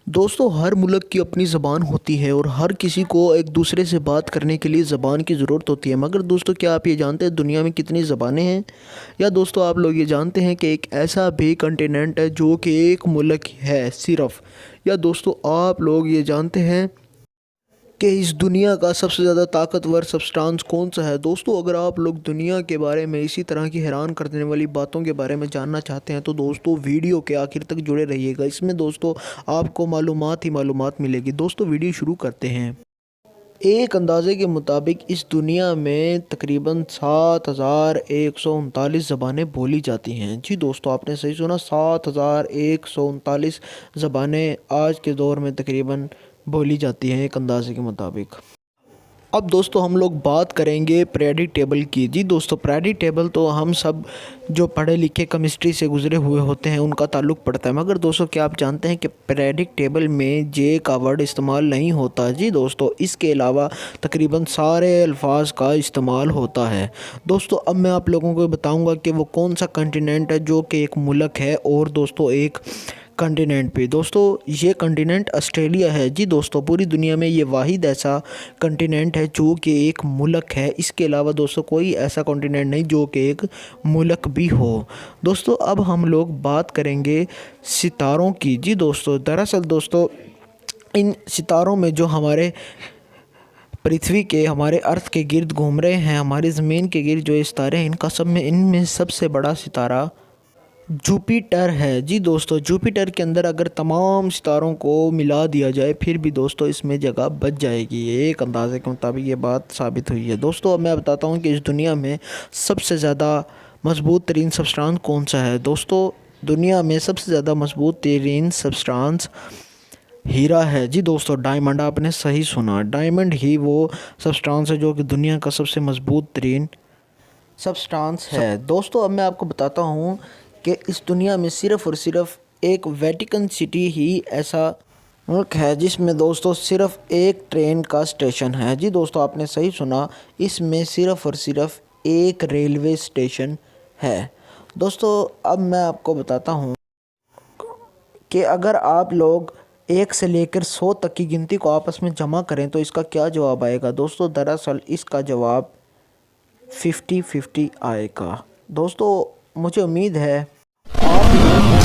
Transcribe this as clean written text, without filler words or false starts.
दोस्तों हर मुल्क की अपनी ज़बान होती है और हर किसी को एक दूसरे से बात करने के लिए ज़बान की ज़रूरत होती है। मगर दोस्तों क्या आप ये जानते हैं दुनिया में कितनी ज़बानें हैं? या दोस्तों आप लोग ये जानते हैं कि एक ऐसा भी कंटिनेंट है जो कि एक मुल्क है सिर्फ़? या दोस्तों आप लोग ये जानते हैं कि इस दुनिया का सबसे ज़्यादा ताकतवर सब्सटेंस कौन सा है? दोस्तों अगर आप लोग दुनिया के बारे में इसी तरह की हैरान कर देने वाली बातों के बारे में जानना चाहते हैं तो दोस्तों वीडियो के आखिर तक जुड़े रहिएगा। इसमें दोस्तों आपको मालूमात ही मालूमात मिलेगी। दोस्तों वीडियो शुरू करते हैं। एक अंदाजे के मुताबिक इस दुनिया में तकरीबन 7139 ज़बानें बोली जाती हैं। जी दोस्तों आपने सही सुना, 7139 ज़बानें आज के दौर में तकरीबन बोली जाती हैं एक अंदाजे के मुताबिक। अब दोस्तों हम लोग बात करेंगे पीरियडिक टेबल की। जी दोस्तों पीरियडिक टेबल तो हम सब जो पढ़े लिखे केमिस्ट्री से गुज़रे हुए होते हैं उनका ताल्लुक़ पड़ता है। मगर दोस्तों क्या आप जानते हैं कि पीरियडिक टेबल में जे का वर्ड इस्तेमाल नहीं होता? जी दोस्तों इसके अलावा तकरीबन सारे अल्फाज का इस्तेमाल होता है। दोस्तों अब मैं आप लोगों को बताऊँगा कि वो कौन सा कंटिनेंट है जो कि एक मुल्क है और दोस्तों एक कंटिनेंट पे। दोस्तों ये कंटिनेंट ऑस्ट्रेलिया है। जी दोस्तों पूरी दुनिया में ये वाहिद ऐसा कंटिनेंट है जो कि एक मुल्क है। इसके अलावा दोस्तों कोई ऐसा कंटिनेंट नहीं जो कि एक मुल्क भी हो। दोस्तों अब हम लोग बात करेंगे सितारों की। जी दोस्तों दरअसल दोस्तों इन सितारों में जो हमारे पृथ्वी के हमारे अर्थ के गिर्द घूम रहे हैं, हमारी ज़मीन के गिर्द जो सितारे हैं इनमें सबसे बड़ा सितारा जुपिटर है। जी दोस्तों जुपिटर के अंदर अगर तमाम सितारों को मिला दिया जाए फिर भी दोस्तों इसमें जगह बच जाएगी। एक अंदाजे के मुताबिक ये बात साबित हुई है। दोस्तों अब मैं बताता हूँ कि इस दुनिया में सबसे ज़्यादा मजबूत तरीन सब्सटेंस कौन सा है। दोस्तों दुनिया में सबसे ज़्यादा मजबूत तरीन सब्सटेंस हीरा है। जी दोस्तों डायमंड, आपने सही सुना, डायमंड ही वो सब्सटेंस है जो कि दुनिया का सबसे मजबूत तरीन सब्सटेंस है। दोस्तों अब मैं आपको बताता हूँ कि इस दुनिया में सिर्फ़ और सिर्फ एक वेटिकन सिटी ही ऐसा मुल्क है जिसमें दोस्तों सिर्फ एक ट्रेन का स्टेशन है। जी दोस्तों आपने सही सुना, इसमें सिर्फ़ और सिर्फ एक रेलवे स्टेशन है। दोस्तों अब मैं आपको बताता हूँ कि अगर आप लोग 1 से लेकर 100 तक की गिनती को आपस में जमा करें तो इसका क्या जवाब आएगा? दोस्तों दरअसल इसका जवाब 50-50 आएगा। दोस्तों मुझे उम्मीद है आप